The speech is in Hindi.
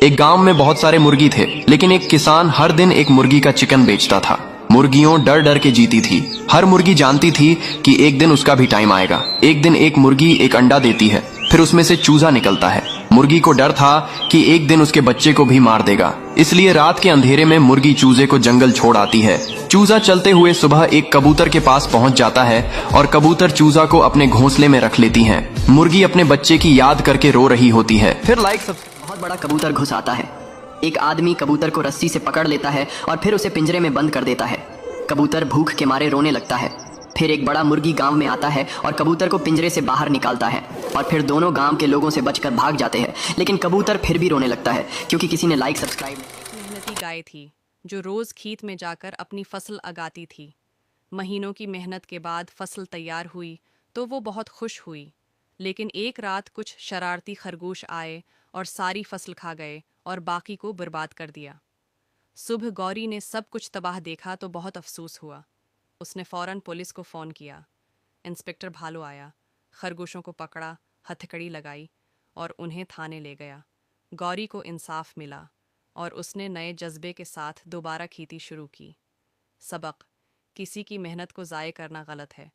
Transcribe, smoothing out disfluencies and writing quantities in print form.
एक गांव में बहुत सारे मुर्गी थे, लेकिन एक किसान हर दिन एक मुर्गी का चिकन बेचता था। मुर्गियों डर डर के जीती थी। हर मुर्गी जानती थी कि एक दिन उसका भी टाइम आएगा। एक दिन एक मुर्गी एक अंडा देती है, फिर उसमें से चूजा निकलता है। मुर्गी को डर था कि एक दिन उसके बच्चे को भी मार देगा, इसलिए रात के अंधेरे में मुर्गी चूजे को जंगल छोड़ आती है। चूजा चलते हुए सुबह एक कबूतर के पास पहुंच जाता है और कबूतर चूजा को अपने घोंसले में रख लेती हैं। मुर्गी अपने बच्चे की याद करके रो रही होती है। फिर बहुत बड़ा कबूतर घुस आता है। एक आदमी कबूतर को रस्सी से पकड़ लेता है और फिर उसे पिंजरे में बंद कर देता है। कबूतर भूख के मारे रोने लगता है। फिर एक बड़ा मुर्गी गांव में आता है और कबूतर को पिंजरे से बाहर निकालता है और फिर दोनों गांव के लोगों से बचकर भाग जाते हैं। लेकिन कबूतर फिर भी रोने लगता है क्योंकि किसी ने लाइक सब्सक्राइब मेहनती गाय थी जो रोज खेत में जाकर अपनी फसल उगाती थी। महीनों की मेहनत के बाद फसल तैयार हुई तो वो बहुत खुश हुई। लेकिन एक रात कुछ शरारती खरगोश आए और सारी फसल खा गए और बाकी को बर्बाद कर दिया। सुबह गौरी ने सब कुछ तबाह देखा तो बहुत अफसोस हुआ। उसने फौरन पुलिस को फ़ोन किया। इंस्पेक्टर भालू आया, खरगोशों को पकड़ा, हथकड़ी लगाई और उन्हें थाने ले गया। गौरी को इंसाफ मिला और उसने नए जज्बे के साथ दोबारा खेती शुरू की। सबक: किसी की मेहनत को ज़ाय करना गलत है,